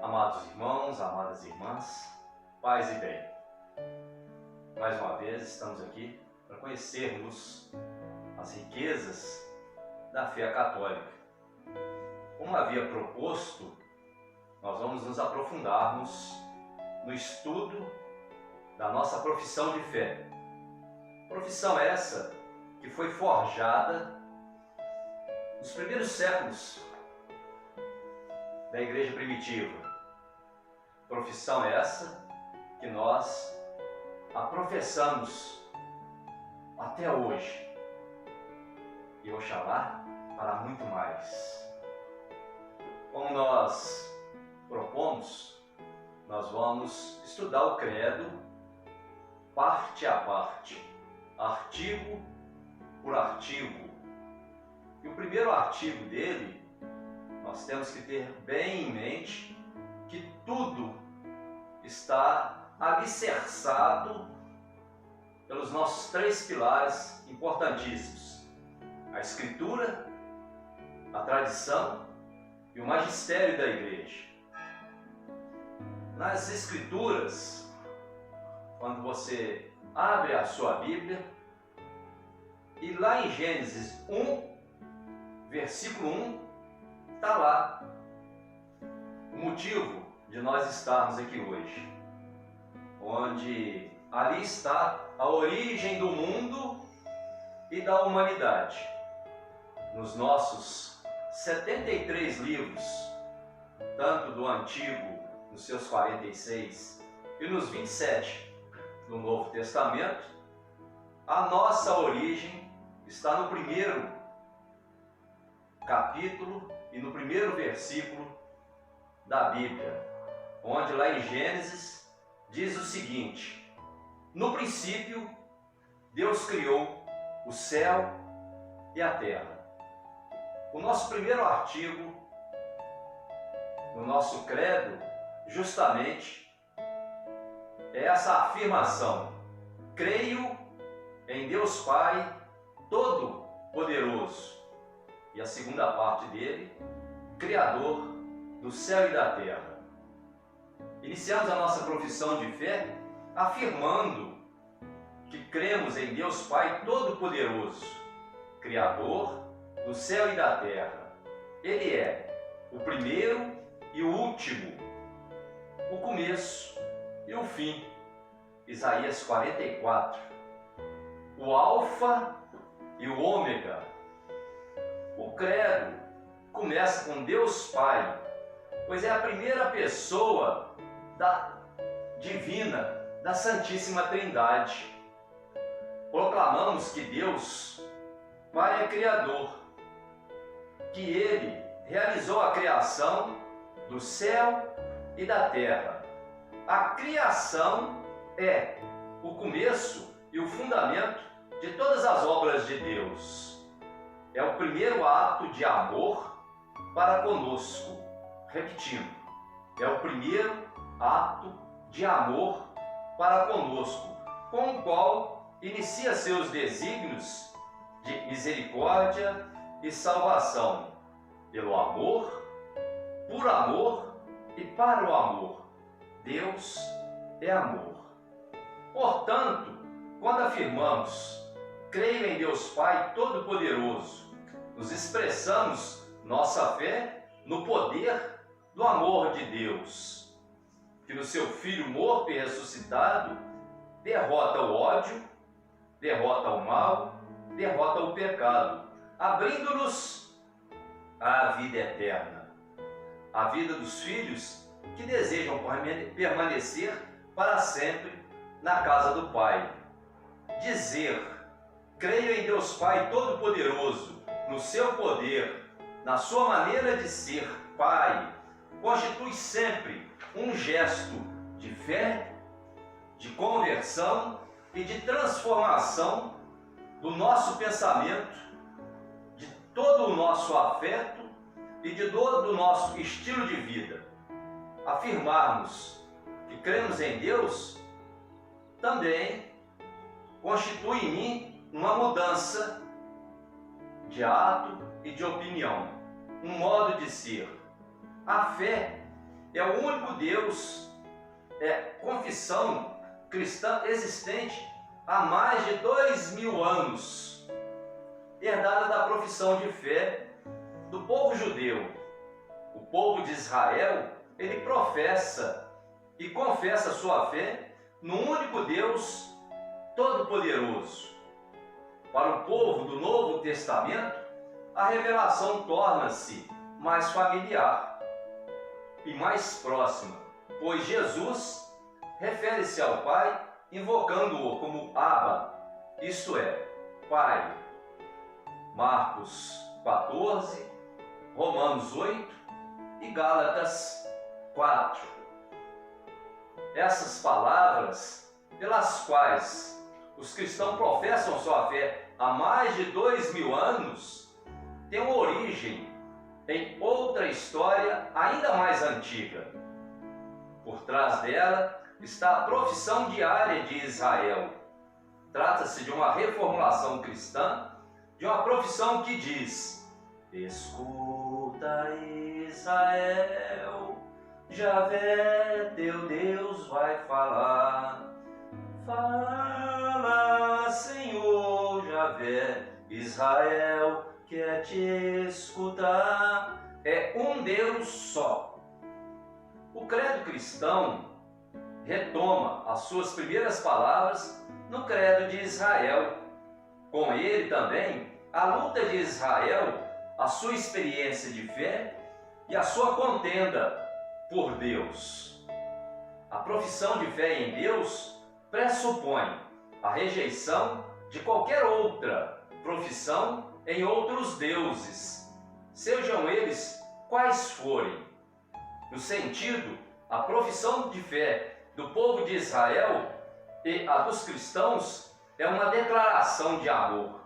Amados irmãos, amadas irmãs, paz e bem. Mais uma vez estamos aqui para conhecermos as riquezas da fé católica. Como havia proposto, nós vamos nos aprofundarmos no estudo da nossa profissão de fé. Profissão essa que foi forjada nos primeiros séculos da igreja primitiva. Profissão essa que nós a professamos até hoje. E oxalá para muito mais. Como nós propomos, nós vamos estudar o credo parte a parte, artigo por artigo. E o primeiro artigo dele, nós temos que ter bem em mente que tudo está alicerçado pelos nossos três pilares importantíssimos: a Escritura, a tradição e o magistério da Igreja. Nas Escrituras, quando você abre a sua Bíblia, e lá em Gênesis 1, versículo 1, está lá o motivo de nós estarmos aqui hoje, onde ali está a origem do mundo e da humanidade. Nos nossos 73 livros, tanto do Antigo, nos seus 46, e nos 27 do Novo Testamento, a nossa origem está no primeiro capítulo e no primeiro versículo da Bíblia, onde lá em Gênesis diz o seguinte: no princípio Deus criou o céu e a terra. O nosso primeiro artigo no nosso credo justamente é essa afirmação: creio em Deus Pai Todo-Poderoso. E a segunda parte dele: Criador do céu e da terra. Iniciamos a nossa profissão de fé afirmando que cremos em Deus Pai Todo-Poderoso, Criador do céu e da terra. Ele é o primeiro e o último, o começo e o fim. Isaías 44. O Alfa e o Ômega. O credo começa com Deus Pai, pois é a primeira pessoa da divina, da Santíssima Trindade. Proclamamos que Deus Pai é Criador, que Ele realizou a criação do céu e da terra. A criação é o começo e o fundamento de todas as obras de Deus. É o primeiro ato de amor para conosco. Repetindo, é o primeiro ato de amor para conosco, com o qual inicia seus desígnios de misericórdia e salvação, pelo amor, por amor e para o amor. Deus é amor. Portanto, quando afirmamos creio em Deus Pai Todo-Poderoso, nos expressamos nossa fé no poder do amor de Deus, que no seu Filho morto e ressuscitado derrota o ódio, derrota o mal, derrota o pecado, abrindo-nos à vida eterna, a vida dos filhos que desejam permanecer para sempre na casa do Pai. Dizer, creio em Deus Pai Todo-Poderoso, no seu poder, na sua maneira de ser Pai, constitui sempre um gesto de fé, de conversão e de transformação do nosso pensamento, de todo o nosso afeto e de todo o nosso estilo de vida. Afirmarmos que cremos em Deus também constitui em mim uma mudança de ato e de opinião, um modo de ser. A fé é o único Deus, confissão cristã existente há mais de 2000 anos, herdada da profissão de fé do povo judeu. O povo de Israel, ele professa e confessa sua fé no único Deus Todo-Poderoso. Para o povo do Novo Testamento, a revelação torna-se mais familiar e mais próxima, pois Jesus refere-se ao Pai invocando-o como Abba, isto é, Pai. Marcos 14, Romanos 8 e Gálatas 4. Essas palavras, pelas quais os cristãos professam sua fé há mais de 2000 anos, têm uma origem em outra história ainda mais antiga. Por trás dela está a profissão diária de Israel. Trata-se de uma reformulação cristã, de uma profissão que diz: escuta, Israel, Javé, teu Deus, vai falar. Fala, Senhor, Javé, Israel, quer te escutar. É um Deus só. O credo cristão retoma as suas primeiras palavras no credo de Israel. Com ele também a luta de Israel, a sua experiência de fé e a sua contenda por Deus. A profissão de fé em Deus pressupõe a rejeição de qualquer outra profissão em outros deuses, sejam eles quais forem. No sentido, a profissão de fé do povo de Israel e a dos cristãos é uma declaração de amor,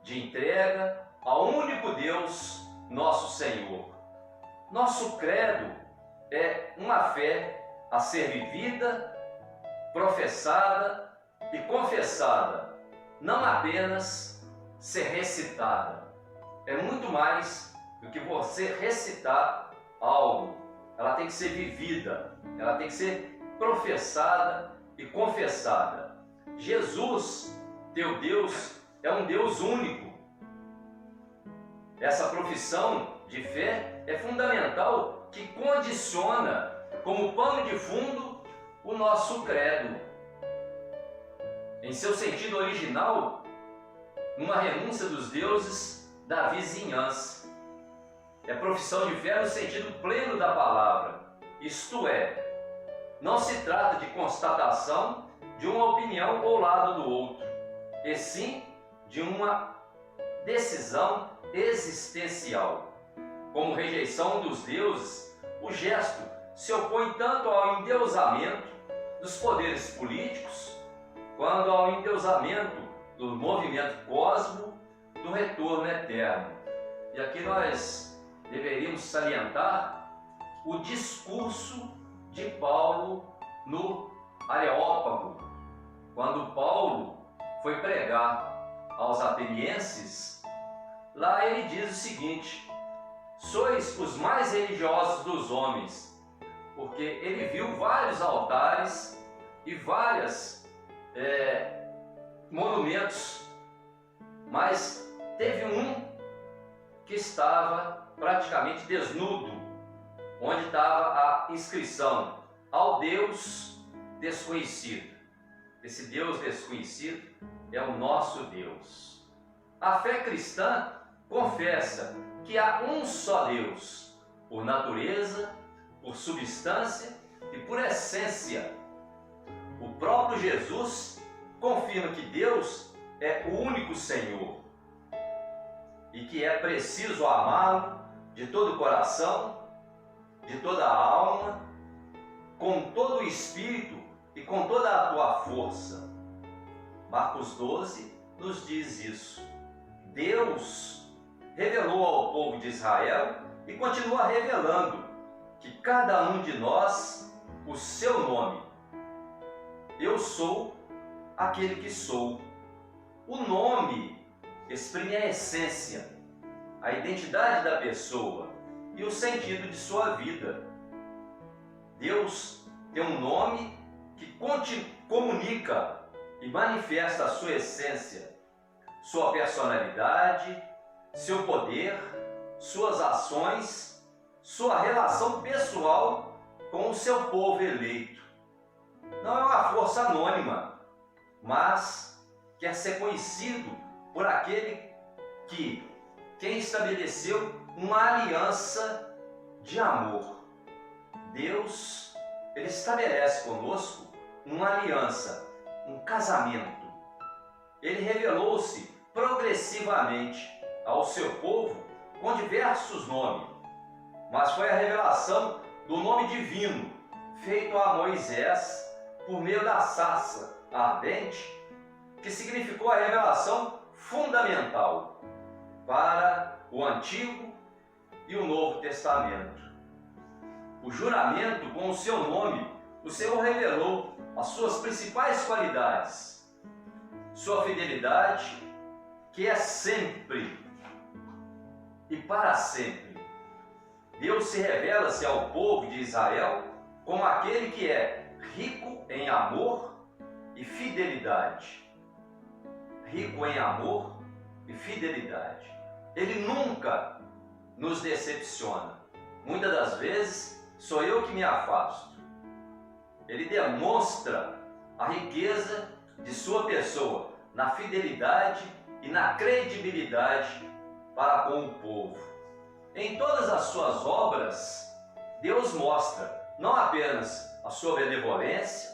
de entrega ao único Deus, nosso Senhor. Nosso credo é uma fé a ser vivida, professada e confessada, não apenas ser recitada. É muito mais do que você recitar algo. Ela tem que ser vivida, ela tem que ser professada e confessada. Jesus, teu Deus, é um Deus único. Essa profissão de fé é fundamental, que condiciona como pano de fundo o nosso credo. Em seu sentido original, uma renúncia dos deuses da vizinhança. É profissão de fé no sentido pleno da palavra, isto é, não se trata de constatação de uma opinião ou lado do outro, e sim de uma decisão existencial. Como rejeição dos deuses, o gesto se opõe tanto ao endeusamento dos poderes políticos, quanto ao endeusamento do movimento cósmico do retorno eterno. E aqui nós deveríamos salientar o discurso de Paulo no Areópago, quando Paulo foi pregar aos atenienses. Lá ele diz o seguinte: sois os mais religiosos dos homens, porque ele viu vários altares e vários monumentos, mas teve um que estava praticamente desnudo, onde estava a inscrição: ao Deus desconhecido. Esse Deus desconhecido é o nosso Deus. A fé cristã confessa que há um só Deus, por natureza, por substância e por essência. O próprio Jesus confirma que Deus é o único Senhor e que é preciso amá-lo de todo o coração, de toda a alma, com todo o espírito e com toda a tua força. Marcos 12 nos diz isso. Deus revelou ao povo de Israel e continua revelando que cada um de nós, o seu nome. Eu sou aquele que sou. O nome exprime a essência, a identidade da pessoa e o sentido de sua vida. Deus tem um nome que comunica e manifesta a sua essência, sua personalidade, seu poder, suas ações, sua relação pessoal com o seu povo eleito. Não é uma força anônima, mas quer ser conhecido por aquele quem estabeleceu uma aliança de amor. Deus, Ele estabelece conosco uma aliança, um casamento. Ele revelou-se progressivamente ao seu povo com diversos nomes, mas foi a revelação do nome divino feito a Moisés por meio da sarça ardente que significou a revelação fundamental para o Antigo e o Novo Testamento. O juramento com o seu nome, o Senhor revelou as suas principais qualidades, sua fidelidade, que é sempre e para sempre. Deus se revela-se ao povo de Israel como aquele que é rico em amor e fidelidade. Rico em amor e fidelidade. Ele nunca nos decepciona. Muitas das vezes sou eu que me afasto. Ele demonstra a riqueza de sua pessoa na fidelidade e na credibilidade para com o povo. Em todas as suas obras, Deus mostra não apenas a sua benevolência,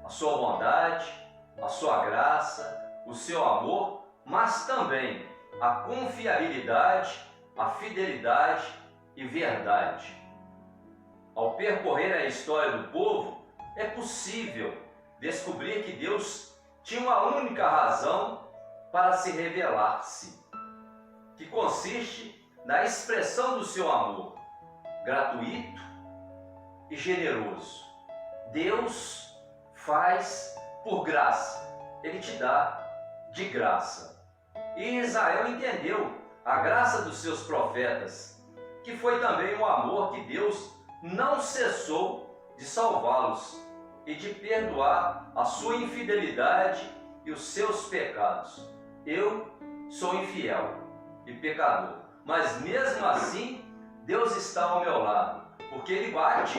a sua bondade, a sua graça, o seu amor, mas também a confiabilidade, a fidelidade e verdade. Ao percorrer a história do povo, é possível descobrir que Deus tinha uma única razão para se revelar-se, que consiste na expressão do seu amor, gratuito e generoso. Deus faz por graça, Ele te dá de graça. E Israel entendeu a graça dos seus profetas, que foi também o amor que Deus não cessou de salvá-los e de perdoar a sua infidelidade e os seus pecados. Eu sou infiel e pecador, mas mesmo assim Deus está ao meu lado, porque Ele bate,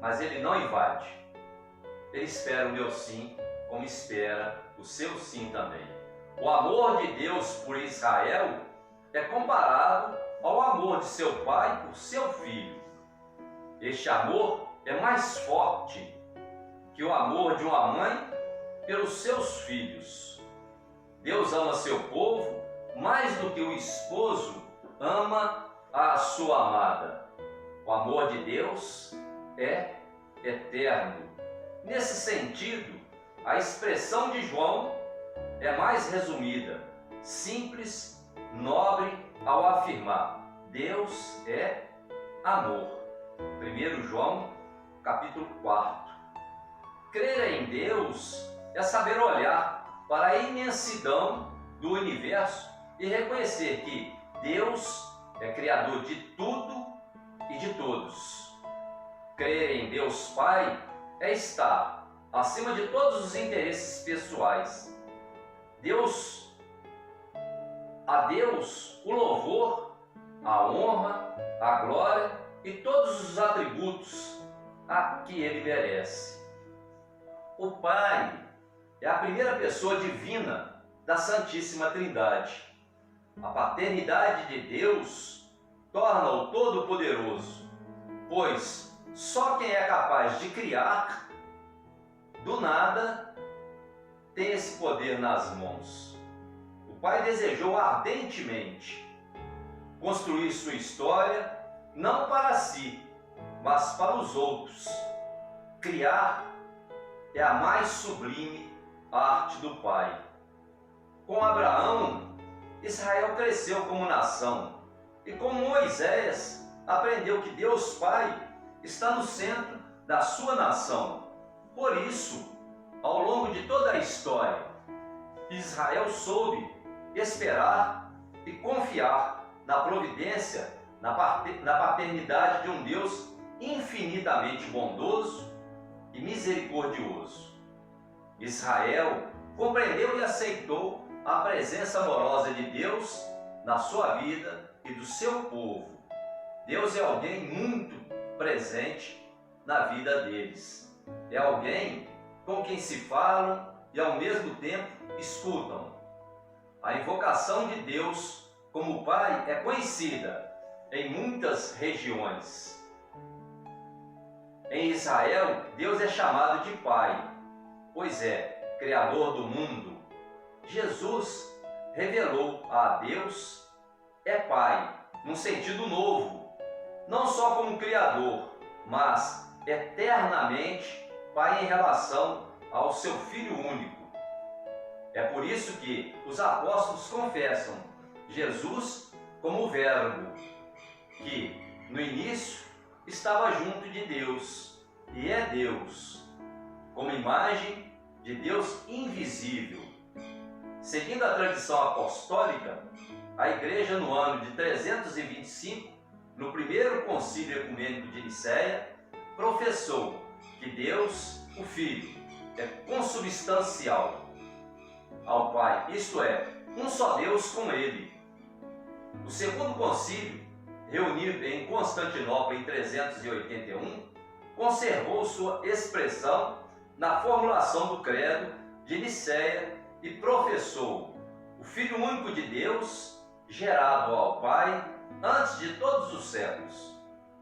mas Ele não invade. Ele espera o meu sim, como espera o seu sim também. O amor de Deus por Israel é comparado ao amor de seu pai por seu filho. Este amor é mais forte que o amor de uma mãe pelos seus filhos. Deus ama seu povo mais do que o esposo ama a sua amada. O amor de Deus é eterno. Nesse sentido, a expressão de João é mais resumida, simples, nobre ao afirmar: Deus é amor. 1 João, capítulo 4. Crer em Deus é saber olhar para a imensidão do universo e reconhecer que Deus é criador de tudo e de todos. Crer em Deus Pai é estar acima de todos os interesses pessoais. A Deus o louvor, a honra, a glória e todos os atributos a que Ele merece. O Pai é a primeira pessoa divina da Santíssima Trindade. A paternidade de Deus torna-o todo-poderoso, pois só quem é capaz de criar do nada tem esse poder nas mãos. O Pai desejou ardentemente construir sua história não para si, mas para os outros. Criar é a mais sublime arte do Pai. Com Abraão, Israel cresceu como nação, e com Moisés aprendeu que Deus Pai está no centro da sua nação. Por isso, ao longo de toda a história, Israel soube esperar e confiar na providência, na paternidade de um Deus infinitamente bondoso e misericordioso. Israel compreendeu e aceitou a presença amorosa de Deus na sua vida e do seu povo. Deus é alguém muito presente na vida deles. É alguém com quem se falam e ao mesmo tempo escutam. A invocação de Deus como Pai é conhecida em muitas regiões. Em Israel, Deus é chamado de Pai, pois é Criador do mundo. Jesus revelou a Deus é Pai, num sentido novo, não só como Criador, mas eternamente Pai em relação ao seu Filho único. É por isso que os apóstolos confessam Jesus como o Verbo, que no início estava junto de Deus e é Deus, como imagem de Deus invisível. Seguindo a tradição apostólica, a Igreja no ano de 325, no primeiro concílio ecumênico de Nicéia, professou que Deus, o Filho, é consubstancial ao Pai, isto é, um só Deus com Ele. O segundo concílio, reunido em Constantinopla em 381, conservou sua expressão na formulação do credo de Nicéia e professou o Filho único de Deus, gerado ao Pai antes de todos os séculos,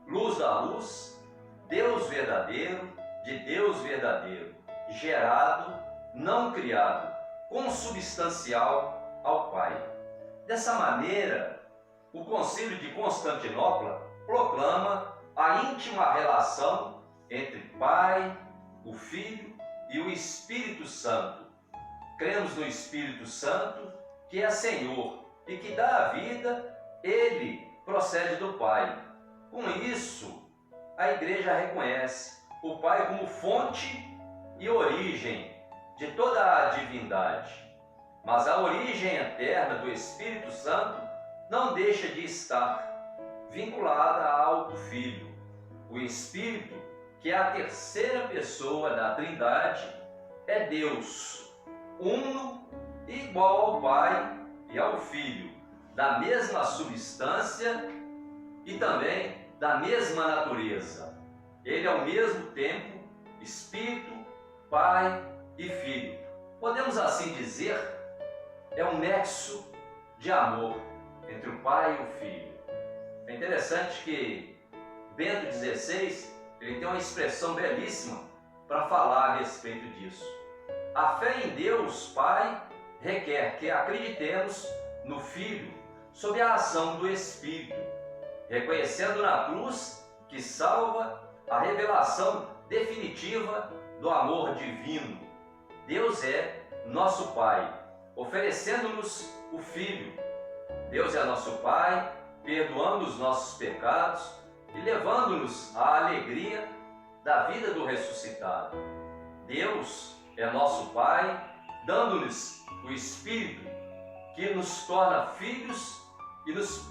luz da luz, Deus verdadeiro de Deus verdadeiro, gerado, não criado, consubstancial ao Pai. Dessa maneira, o Concílio de Constantinopla proclama a íntima relação entre Pai, o Filho e o Espírito Santo. Cremos no Espírito Santo, que é Senhor e que dá a vida, ele procede do Pai. Com isso, a Igreja reconhece o Pai como fonte e origem de toda a divindade. Mas a origem eterna do Espírito Santo não deixa de estar vinculada ao Filho. O Espírito, que é a terceira pessoa da Trindade, é Deus, uno e igual ao Pai e ao Filho, da mesma substância e também da mesma natureza. Ele é ao mesmo tempo Espírito, Pai e Filho. Podemos assim dizer, é um nexo de amor entre o Pai e o Filho. É interessante que Bento XVI ele tem uma expressão belíssima para falar a respeito disso. A fé em Deus Pai requer que acreditemos no Filho sob a ação do Espírito, reconhecendo na cruz que salva a revelação definitiva do amor divino. Deus é nosso Pai, oferecendo-nos o Filho. Deus é nosso Pai, perdoando os nossos pecados e levando-nos à alegria da vida do ressuscitado. Deus é nosso Pai, dando-nos o Espírito, que nos torna filhos e nos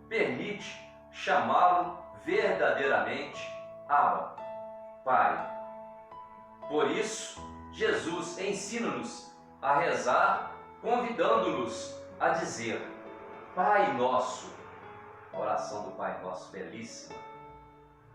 permite chamá-lo verdadeiramente Abba, Pai. Por isso, Jesus ensina-nos a rezar, convidando-nos a dizer: Pai Nosso, a oração do Pai Nosso, belíssima.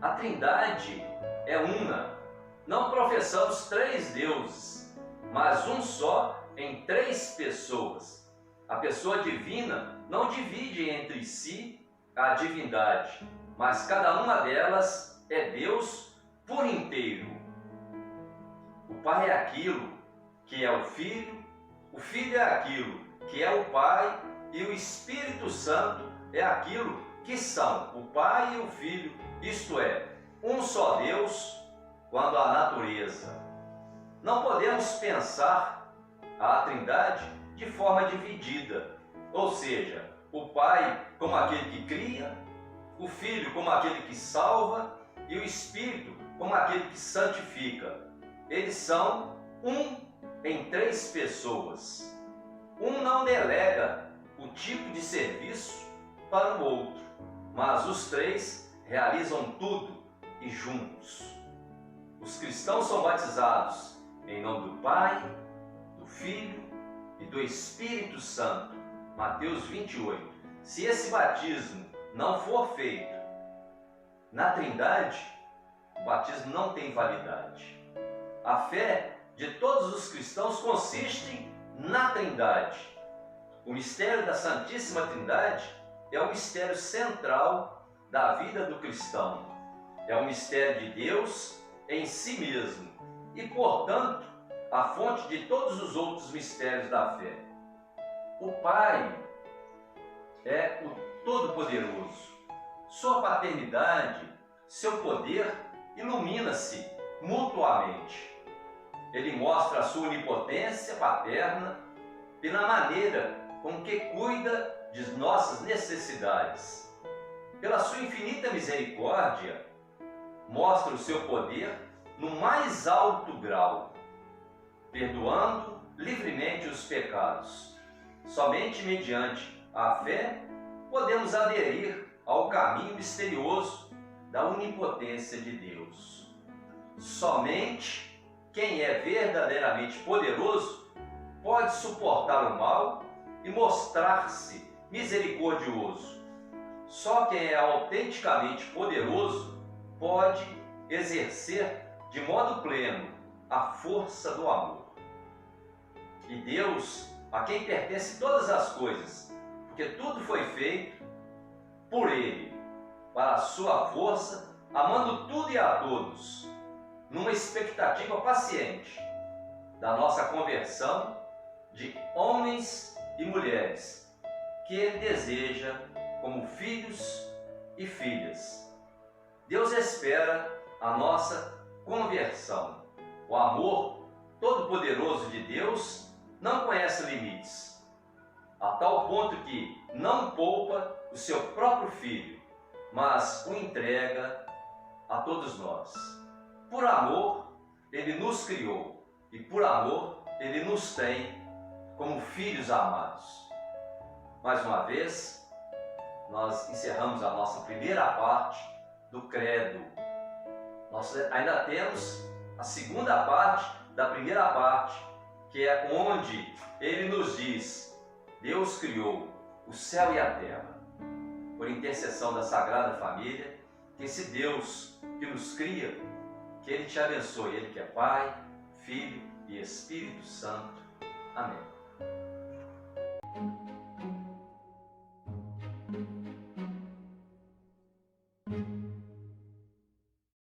A Trindade é una. Não professamos três deuses, mas um só em três pessoas. A pessoa divina não divide entre si a divindade, mas cada uma delas é Deus por inteiro. O Pai é aquilo que é o Filho é aquilo que é o Pai, e o Espírito Santo é aquilo que são o Pai e o Filho, isto é, um só Deus quanto à natureza. Não podemos pensar a Trindade de forma dividida, ou seja, o Pai como aquele que cria, o Filho como aquele que salva e o Espírito como aquele que santifica. Eles são um em 3 pessoas. Um não delega o tipo de serviço para o outro, mas os 3 realizam tudo e juntos. Os cristãos são batizados em nome do Pai, do Filho e do Espírito Santo. Mateus 28. Se esse batismo não for feito na Trindade, o batismo não tem validade. A fé de todos os cristãos consiste na Trindade. O mistério da Santíssima Trindade é o mistério central da vida do cristão. É o mistério de Deus em si mesmo e, portanto, a fonte de todos os outros mistérios da fé. O Pai é o Todo-Poderoso. Sua paternidade, seu poder, ilumina-se mutuamente. Ele mostra a sua onipotência paterna pela maneira com que cuida de nossas necessidades. Pela sua infinita misericórdia, mostra o seu poder no mais alto grau, perdoando livremente os pecados. Somente mediante a fé podemos aderir ao caminho misterioso da onipotência de Deus. Somente quem é verdadeiramente poderoso pode suportar o mal e mostrar-se misericordioso. Só quem é autenticamente poderoso pode exercer de modo pleno a força do amor. E Deus, a quem pertence todas as coisas, porque tudo foi feito por Ele, para a sua força, amando tudo e a todos, numa expectativa paciente da nossa conversão de homens e mulheres que Ele deseja como filhos e filhas. Deus espera a nossa conversão. O amor todo-poderoso de Deus não conhece limites, a tal ponto que não poupa o seu próprio Filho, mas o entrega a todos nós. Por amor, Ele nos criou e por amor, Ele nos tem como filhos amados. Mais uma vez, nós encerramos a nossa primeira parte do credo. Nós ainda temos a segunda parte da primeira parte, que é onde Ele nos diz: Deus criou o céu e a terra. Por intercessão da Sagrada Família, que esse Deus que nos cria, que Ele te abençoe, Ele que é Pai, Filho e Espírito Santo. Amém.